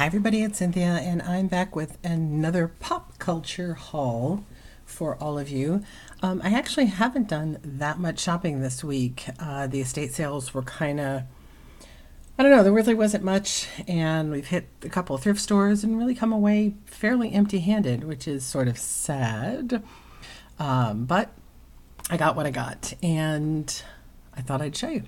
Hi everybody, it's Cynthia and I'm back with another pop culture haul for all of you. I actually haven't done that much shopping this week. The estate sales were kind of, I don't know, there really wasn't much, and we've hit a couple of thrift stores and really come away fairly empty handed, which is sort of sad. But I got what I got, and I thought I'd show you.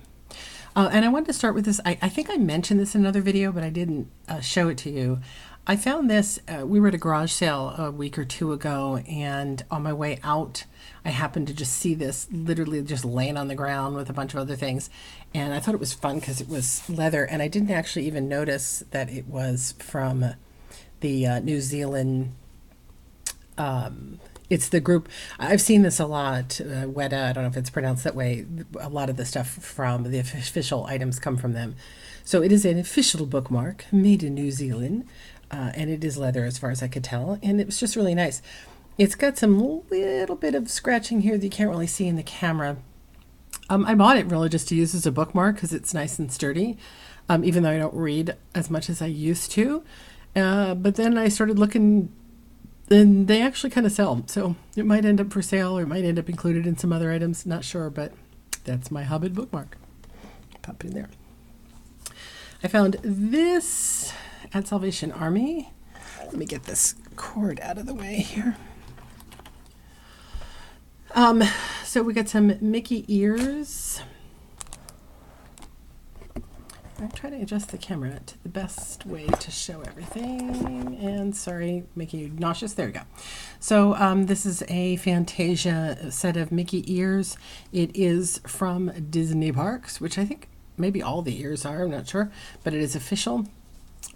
And I wanted to start with this. I think I mentioned this in another video, but I didn't show it to you. I found this, we were at a garage sale a week or two ago, and on my way out, I happened to just see this literally just laying on the ground with a bunch of other things. And I thought it was fun because it was leather, and I didn't actually even notice that it was from the New Zealand. It's the group. I've seen this a lot. Weta, I don't know if it's pronounced that way. A lot of the stuff from the official items come from them. So it is an official bookmark made in New Zealand, and it is leather as far as I could tell. And it was just really nice. It's got some little bit of scratching here that you can't really see in the camera. I bought it really just to use as a bookmark because it's nice and sturdy, even though I don't read as much as I used to. But then I started looking, and they actually kind of sell. So it might end up for sale or it might end up included in some other items. Not sure, but that's my Hobbit bookmark. Pop it in there. I found this at Salvation Army. Let me get this cord out of the way here. So we got some Mickey ears. I'm trying to adjust the camera to the best way to show everything. And sorry, making you nauseous. There we go. So this is a Fantasia set of Mickey ears. It is from Disney Parks, which I think maybe all the ears are. I'm not sure, but it is official.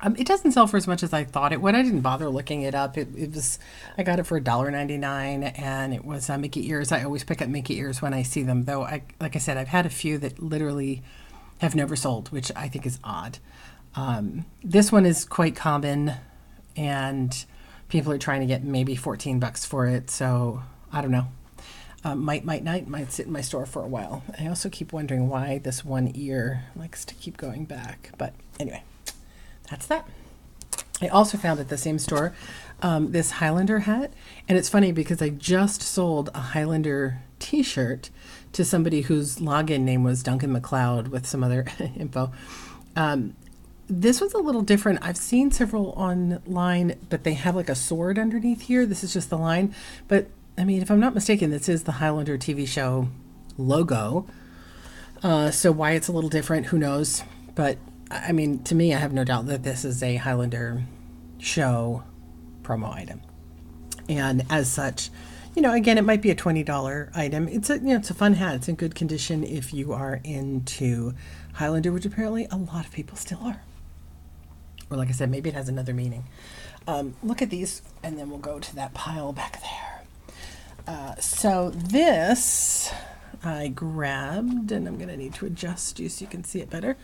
It doesn't sell for as much as I thought it would. I didn't bother looking it up. It was, I got it for $1.99, and it was Mickey ears. I always pick up Mickey ears when I see them, though. Like I said, I've had a few that literally have never sold, which I think is odd. This one is quite common, and people are trying to get maybe $14 for it. So I don't know. Might sit in my store for a while. I also keep wondering why this one ear likes to keep going back. But anyway, that's that. I also found at the same store this Highlander hat. And it's funny because I just sold a Highlander t-shirt to somebody whose login name was Duncan MacLeod with some other info. This was a little different. I've seen several online, but they have like a sword underneath here. This is just the line. But I mean, if I'm not mistaken, this is the Highlander TV show logo. So why it's a little different, who knows? But I mean, to me, I have no doubt that this is a Highlander show promo item. And as such, you know, again, it might be a $20 item. It's a fun hat. It's in good condition if you are into Highlander, which apparently a lot of people still are. Or like I said, maybe it has another meaning. Look at these, and then we'll go to that pile back there. So this I grabbed, and I'm going to need to adjust you so you can see it better.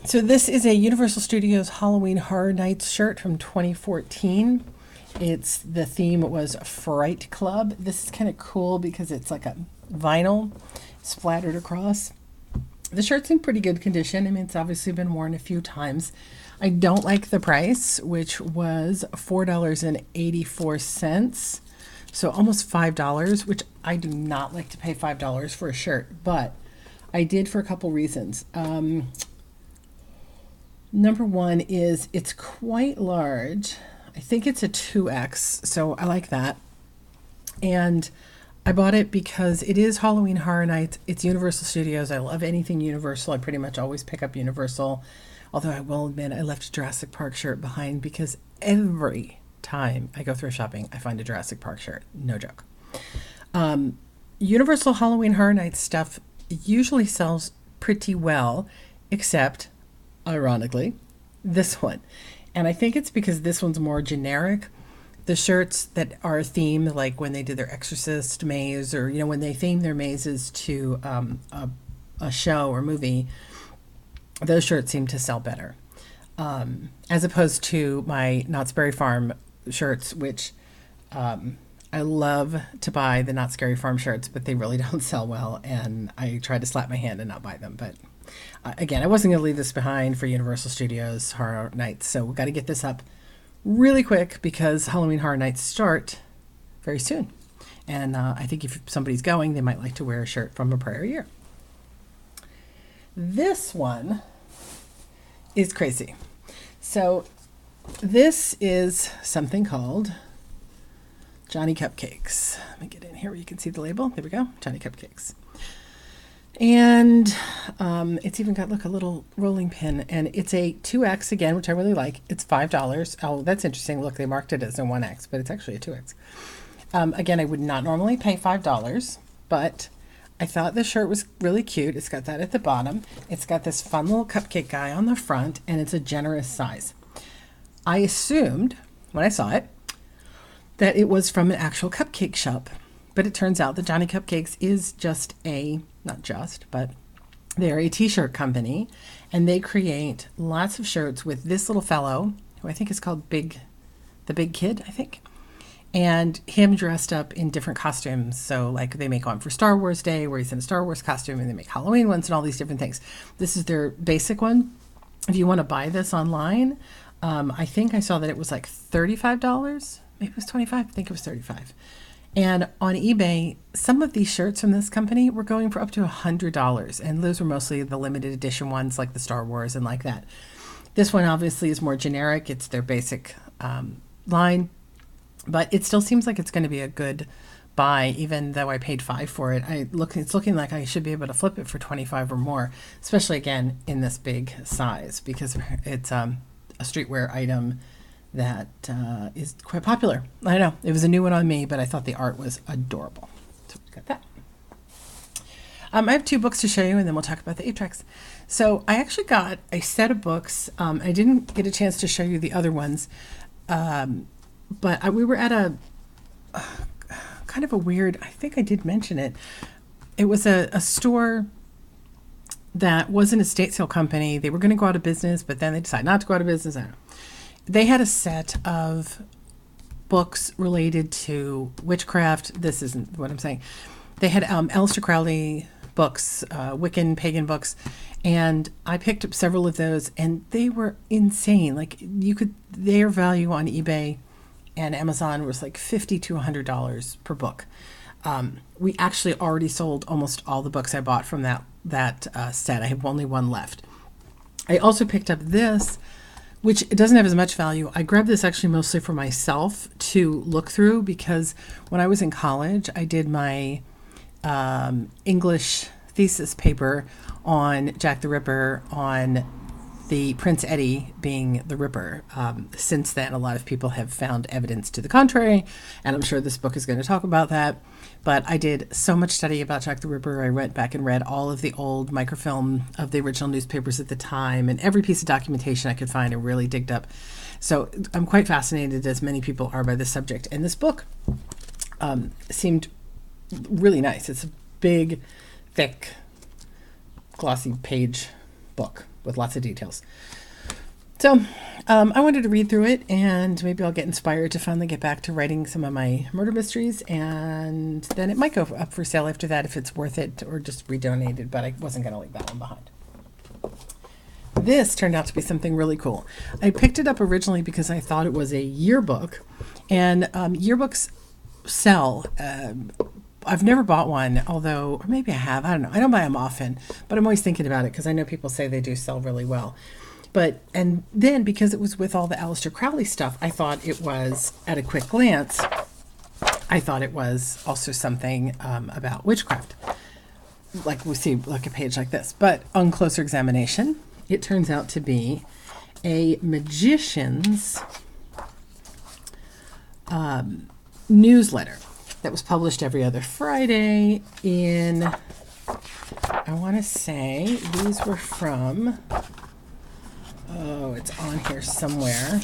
So this is a Universal Studios Halloween Horror Nights shirt from 2014. The theme was Fright Club. This is kind of cool because it's like a vinyl splattered across. The shirt's in pretty good condition. I mean, it's obviously been worn a few times. I don't like the price, which was $4.84. So almost $5, which I do not like to pay $5 for a shirt, but I did for a couple reasons. Number one is it's quite large. I think it's a 2X, so I like that. And I bought it because it is Halloween Horror Nights. It's Universal Studios. I love anything Universal. I pretty much always pick up Universal. Although I will admit I left a Jurassic Park shirt behind because every time I go thrift shopping, I find a Jurassic Park shirt. No joke. Universal Halloween Horror Nights stuff usually sells pretty well, except, ironically, this one. And I think it's because this one's more generic. The shirts that are themed, like when they did their Exorcist maze, or when they theme their mazes to a show or movie, those shirts seem to sell better, as opposed to my Knott's Berry Farm shirts, which I love to buy the Not Scary Farm shirts, but they really don't sell well, and I try to slap my hand and not buy them. But Again, I wasn't going to leave this behind for Universal Studios Horror Nights, so we've got to get this up really quick because Halloween Horror Nights start very soon. And I think if somebody's going, they might like to wear a shirt from a prior year. This one is crazy. So this is something called Johnny Cupcakes. Let me get in here where you can see the label. There we go, Johnny Cupcakes. And it's even got, look, a little rolling pin. And it's a 2X again, which I really like. It's $5. Oh, that's interesting. Look, they marked it as a 1X, but it's actually a 2X. Again, I would not normally pay $5, but I thought the shirt was really cute. It's got that at the bottom. It's got this fun little cupcake guy on the front, and it's a generous size. I assumed, when I saw it, that it was from an actual cupcake shop. But it turns out that Johnny Cupcakes is just not just, but they're a t-shirt company, and they create lots of shirts with this little fellow, who I think is called the Big Kid, I think, and him dressed up in different costumes. So like they make one for Star Wars Day where he's in a Star Wars costume, and they make Halloween ones and all these different things. This is their basic one. If you want to buy this online, I think I saw that it was like $35. Maybe it was $25. I think it was $35. And on eBay, some of these shirts from this company were going for up to $100. And those were mostly the limited edition ones like the Star Wars and like that. This one obviously is more generic. It's their basic line. But it still seems like it's going to be a good buy, even though I paid $5 for it. It's looking like I should be able to flip it for $25 or more, especially again in this big size, because it's a streetwear item that is quite popular. I know, it was a new one on me, but I thought the art was adorable. So we got that. I have 2 books to show you, and then we'll talk about the 8-tracks. So I actually got a set of books. I didn't get a chance to show you the other ones, but we were at a kind of a weird, I think I did mention it. It was a store that was an estate sale company. They were going to go out of business, but then they decided not to go out of business. I don't know. They had a set of books related to witchcraft. This isn't what I'm saying. They had Aleister Crowley books, Wiccan, pagan books, and I picked up several of those, and they were insane. Like their value on eBay and Amazon was like $50 to $100 per book. We actually already sold almost all the books I bought from that set. I have only one left. I also picked up this, which it doesn't have as much value. I grabbed this actually mostly for myself to look through, because when I was in college, I did my English thesis paper on Jack the Ripper, on the Prince Eddie being the Ripper. Since then, a lot of people have found evidence to the contrary, and I'm sure this book is going to talk about that. But I did so much study about Jack the Ripper. I went back and read all of the old microfilm of the original newspapers at the time, and every piece of documentation I could find and really digged up. So I'm quite fascinated, as many people are, by this subject. And this book seemed really nice. It's a big, thick, glossy page book with lots of details. So I wanted to read through it, and maybe I'll get inspired to finally get back to writing some of my murder mysteries, and then it might go up for sale after that if it's worth it, or just redonated, but I wasn't going to leave that one behind. This turned out to be something really cool. I picked it up originally because I thought it was a yearbook, and yearbooks sell. I've never bought one, although, or maybe I have, I don't know. I don't buy them often, but I'm always thinking about it because I know people say they do sell really well. And then because it was with all the Aleister Crowley stuff, I thought it was, at a quick glance, I thought it was also something about witchcraft. Like we see, like a page like this. But on closer examination, it turns out to be a magician's newsletter that was published every other Friday in, I want to say, these were from... Oh, it's on here somewhere.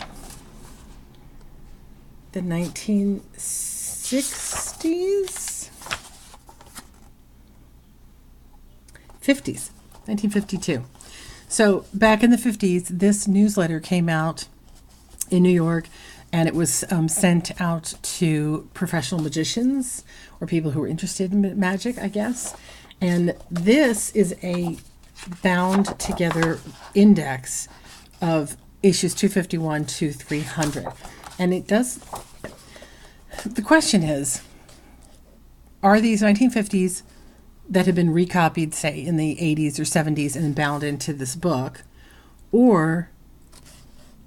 The 1960s? 50s, 1952. So back in the 50s, this newsletter came out in New York, and it was sent out to professional magicians or people who were interested in magic, I guess. And this is a bound together index of issues 251 to 300. And it does, the question is, are these 1950s that have been recopied, say, in the 80s or 70s and bound into this book, or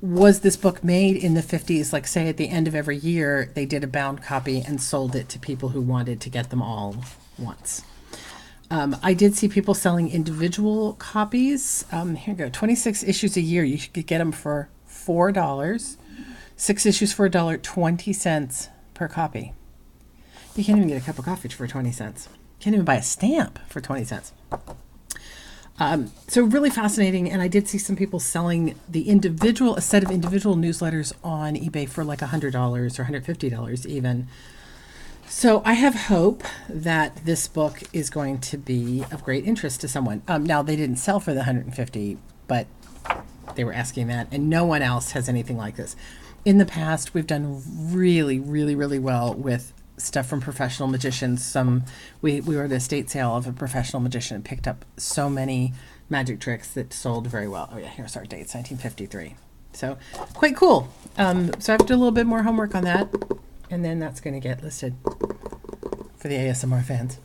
was this book made in the 50s, like say at the end of every year, they did a bound copy and sold it to people who wanted to get them all once? I did see people selling individual copies. Here you go, 26 issues a year. You could get them for $4. 6 issues for $1.20 per copy. You can't even get a cup of coffee for 20 cents. You can't even buy a stamp for 20 cents. So really fascinating. And I did see some people selling a set of individual newsletters on eBay for like $100 or $150 even. So I have hope that this book is going to be of great interest to someone. Now they didn't sell for the $150, but they were asking that, and no one else has anything like this. In the past, we've done really, really, really well with stuff from professional magicians. We were at a estate sale of a professional magician and picked up so many magic tricks that sold very well. Oh yeah, here's our dates, 1953. So quite cool. So I have to do a little bit more homework on that, and then that's going to get listed for the ASMR fans.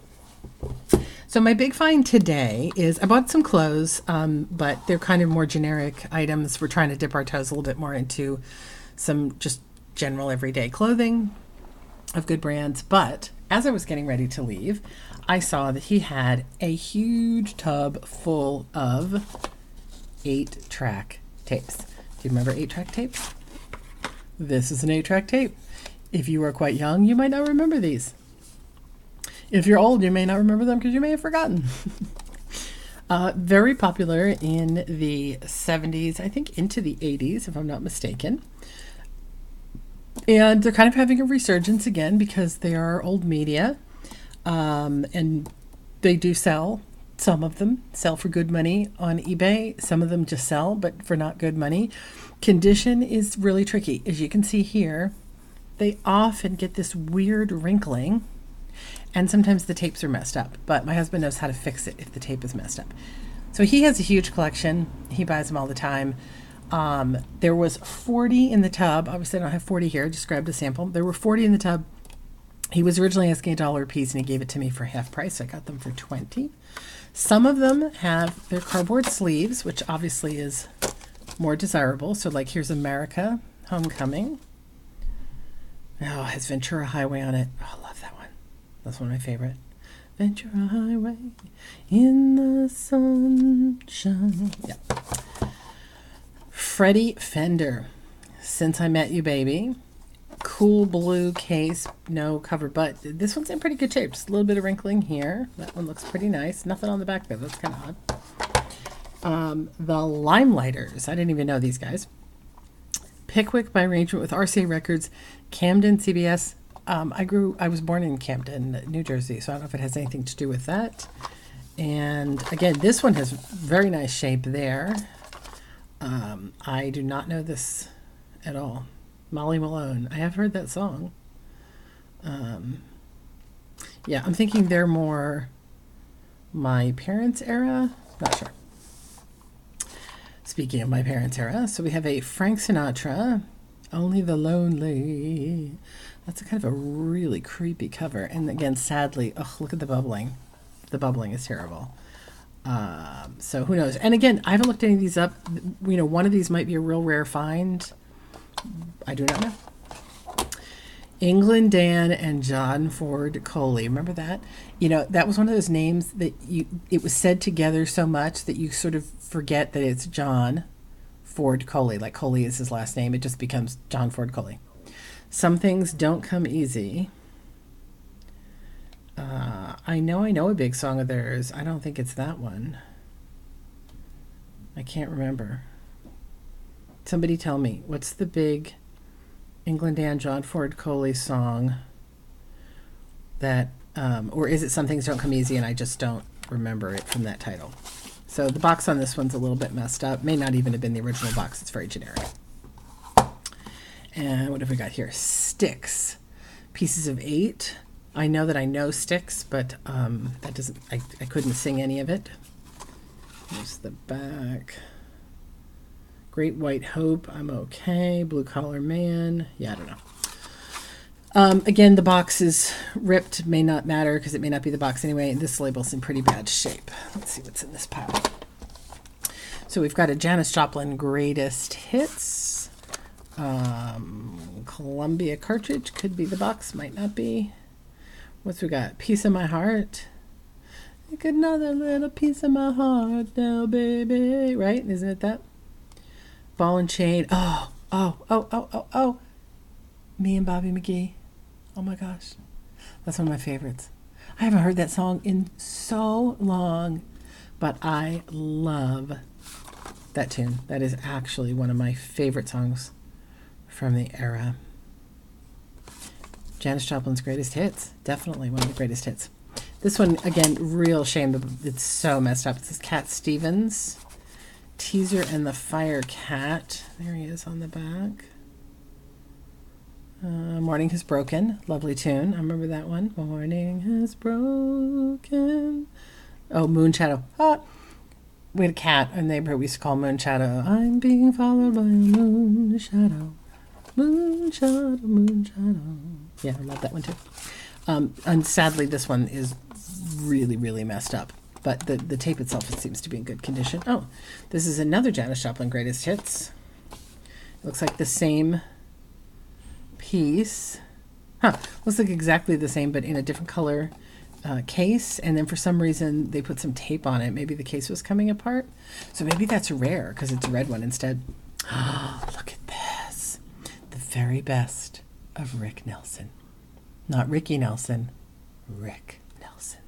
So my big find today is I bought some clothes, but they're kind of more generic items. We're trying to dip our toes a little bit more into some just general everyday clothing of good brands. But as I was getting ready to leave, I saw that he had a huge tub full of 8-track tapes. Do you remember 8-track tapes? This is an 8-track tape. If you are quite young, you might not remember these. If you're old, you may not remember them because you may have forgotten. Very popular in the 70s, I think into the 80s, if I'm not mistaken. And they're kind of having a resurgence again because they are old media. And they do sell. Some of them sell for good money on eBay. Some of them just sell, but for not good money. Condition is really tricky. As you can see here, they often get this weird wrinkling, and sometimes the tapes are messed up, but my husband knows how to fix it if the tape is messed up. So he has a huge collection. He buys them all the time. There was 40 in the tub. Obviously I don't have 40 here. I just grabbed a sample. There were 40 in the tub. He was originally asking $1 a piece, and he gave it to me for half price. So I got them for 20. Some of them have their cardboard sleeves, which obviously is more desirable. So like here's America Homecoming. Oh, it has Ventura Highway on it. Oh, I love that one. That's one of my favorite. Ventura Highway in the sunshine. Yeah. Freddie Fender, Since I Met You Baby. Cool blue case, no cover, but this one's in pretty good shape. Just a little bit of wrinkling here. That one looks pretty nice. Nothing on the back though. That's kind of odd. The Limelighters. I didn't even know these guys. Pickwick by arrangement with RCA Records, Camden, CBS. I was born in Camden, New Jersey, so I don't know if it has anything to do with that. And again, this one has very nice shape there. I do not know this at all. Molly Malone. I have heard that song. Yeah, I'm thinking they're more my parents' era. Not sure. Speaking of my parents' era, so we have a Frank Sinatra, Only the Lonely. That's a kind of a really creepy cover. And again, sadly, look at the bubbling. The bubbling is terrible. So who knows? And again, I haven't looked any of these up. You know, one of these might be a real rare find. I do not know. England Dan and John Ford Coley. Remember that? You know, that was one of those names that it was said together so much that you sort of forget that it's John Ford Coley. Like Coley is his last name. It just becomes John Ford Coley. Some things don't come easy. I know a big song of theirs. I don't think it's that one. I can't remember. Somebody tell me, what's the big England Dan, John Ford Coley song that, or is it Some Things Don't Come Easy and I just don't remember it from that title? So the box on this one's a little bit messed up. May not even have been the original box. It's very generic. And what have we got here? Sticks. Pieces of 8. I know that I know Sticks, but that doesn't, I couldn't sing any of it. Here's the back. Great White Hope, I'm okay. Blue Collar Man, yeah, I don't know. Again, the box is ripped, may not matter because it may not be the box anyway. This label's in pretty bad shape. Let's see what's in this pile. So we've got a Janis Joplin Greatest Hits. Columbia cartridge, could be the box, might not be. What's we got? Piece of My Heart. Take another little piece of my heart now, baby. Right? Isn't it that? Ball and Chain. Oh. Me and Bobby McGee. Oh my gosh. That's one of my favorites. I haven't heard that song in so long, but I love that tune. That is actually one of my favorite songs from the era. Janis Joplin's Greatest Hits. Definitely one of the greatest hits. This one, again, real shame. It's so messed up. It says Cat Stevens. Teaser and the Fire Cat. There he is on the back. Morning Has Broken. Lovely tune. I remember that one. Morning Has Broken. Oh, Moon Shadow. We had a cat in the neighborhood we used to call Moon Shadow. I'm being followed by a moon shadow. Moon shadow, moon shadow. Yeah, I love that one too. And sadly, this one is really, really messed up. But the tape itself, it seems to be in good condition. Oh, this is another Janis Joplin Greatest Hits. It looks like the same piece. Looks like exactly the same, but in a different color case. And then for some reason, they put some tape on it. Maybe the case was coming apart. So maybe that's rare because it's a red one instead. Oh, look at this. The very best of Rick Nelson. Not Ricky Nelson, Rick Nelson.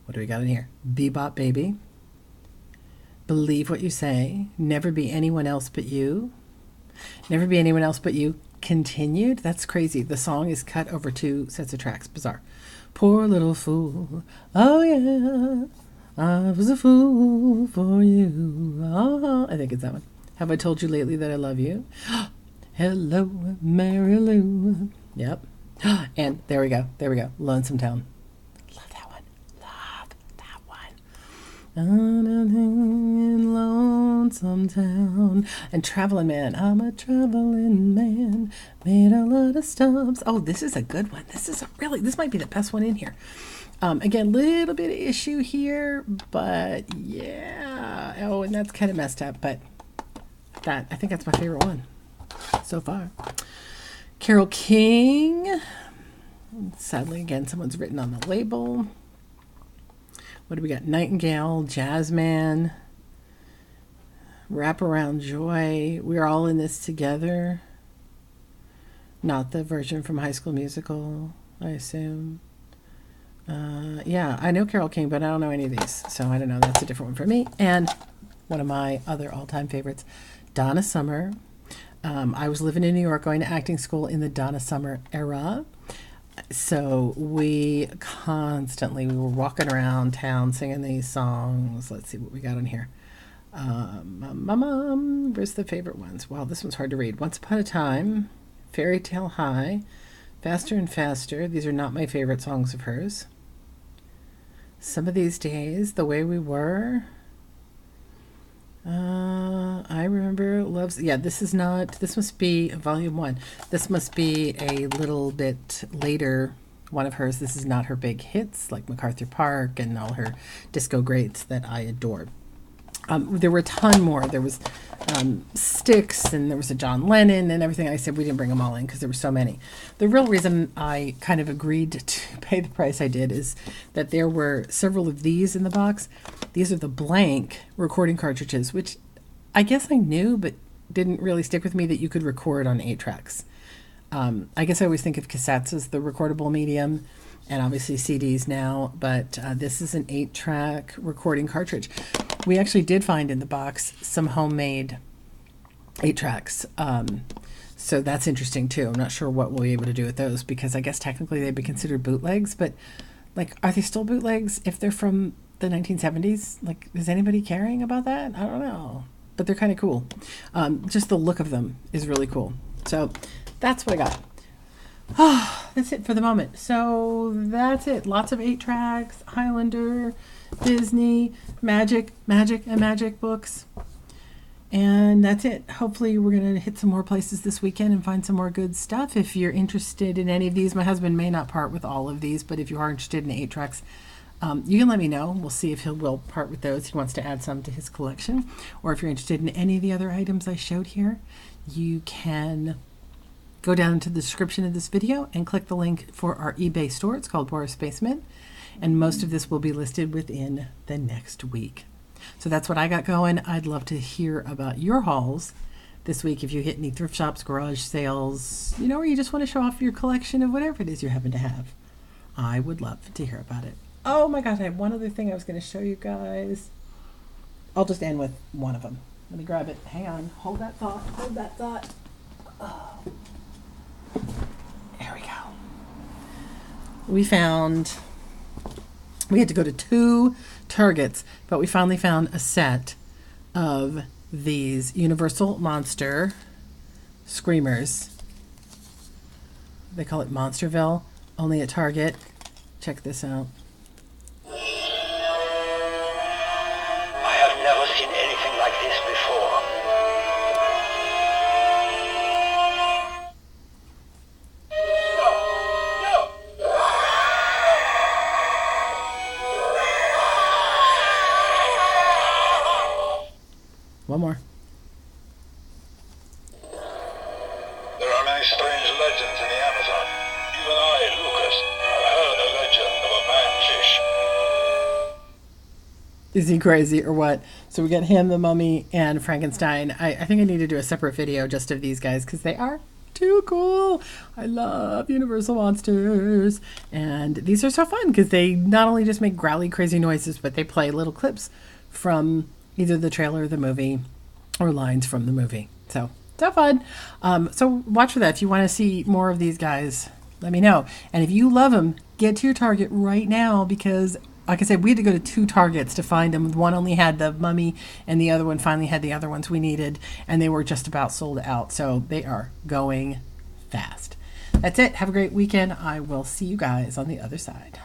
What do we got in here? Bebop Baby. Believe What You Say. Never Be Anyone Else But You. Never Be Anyone Else But You. Continued. That's crazy. The song is cut over 2 sets of tracks. Bizarre. Poor Little Fool. Oh yeah. I was a fool for you. Oh, I think it's that one. Have I Told You Lately That I Love You? Hello, Mary Lou. Yep. And there we go. Lonesome Town. Love that one. In Lonesome Town. And Traveling Man. I'm a traveling man. Made a lot of stops. Oh, this is a good one. This might be the best one in here. Again, little bit of issue here, but yeah. Oh, and that's kind of messed up, but I think that's my favorite one so far. Carole King. Sadly, again, someone's written on the label. What do we got? Nightingale, Jazzman, Wraparound Joy. We're all in this together. Not the version from High School Musical, I assume. Yeah, I know Carole King, but I don't know any of these. So I don't know. That's a different one for me. And one of my other all-time favorites, Donna Summer. I was living in New York, going to acting school in the Donna Summer era. So we were walking around town singing these songs. Let's see what we got on here. Where's the favorite ones? Wow, this one's hard to read. Once Upon a Time, Fairy Tale High, Faster and Faster. These are not my favorite songs of hers. Some of These Days, The Way We Were. I remember Loves. Yeah, this must be volume 1. This must be a little bit later one of hers. This is not her big hits like MacArthur Park and all her disco greats that I adored. There were a ton more. There was Styx, and there was a John Lennon and everything. I said we didn't bring them all in because there were so many. The real reason I kind of agreed to pay the price I did is that there were several of these in the box. These are the blank recording cartridges, which I guess I knew, but didn't really stick with me that you could record on 8 tracks. I guess I always think of cassettes as the recordable medium, and obviously CDs now, but this is an 8-track recording cartridge. We actually did find in the box some homemade 8 tracks. So that's interesting too. I'm not sure what we'll be able to do with those because I guess technically they'd be considered bootlegs, but like, are they still bootlegs if they're from the 1970s? Like, is anybody caring about that? I don't know, but they're kind of cool. Just the look of them is really cool. So that's what I got. That's it for the moment. So that's it. Lots of 8 tracks, Highlander, Disney, magic, and magic books. And that's it. Hopefully we're going to hit some more places this weekend and find some more good stuff. If you're interested in any of these, my husband may not part with all of these, but if you are interested in 8 tracks, you can let me know. We'll see if he will part with those. He wants to add some to his collection. Or if you're interested in any of the other items I showed here, you can go down into the description of this video and click the link for our eBay store. It's called Boris Basement. And most of this will be listed within the next week. So that's what I got going. I'd love to hear about your hauls this week. If you hit any thrift shops, garage sales, or you just want to show off your collection of whatever it is you happen to have, I would love to hear about it. Oh my gosh, I have one other thing I was going to show you guys. I'll just end with one of them. Let me grab it. Hang on. Hold that thought. Oh. There we go. We had to go to 2 Targets, but we finally found a set of these Universal Monster Screamers. They call it Monsterville, only at Target. Check this out. I have never seen anything like this before. One more. There are many strange legends in the Amazon. Even I, Lucas, have heard the legend of a man-fish. Is he crazy or what? So we got him, the Mummy, and Frankenstein. I think I need to do a separate video just of these guys because they are too cool. I love Universal Monsters. And these are so fun because they not only just make growly, crazy noises, but they play little clips from either the trailer of the movie or lines from the movie. So fun. So watch for that. If you want to see more of these guys, let me know. And if you love them, get to your Target right now because, like I said, we had to go to 2 Targets to find them. One only had the Mummy and the other one finally had the other ones we needed, and they were just about sold out. So they are going fast. That's it. Have a great weekend. I will see you guys on the other side.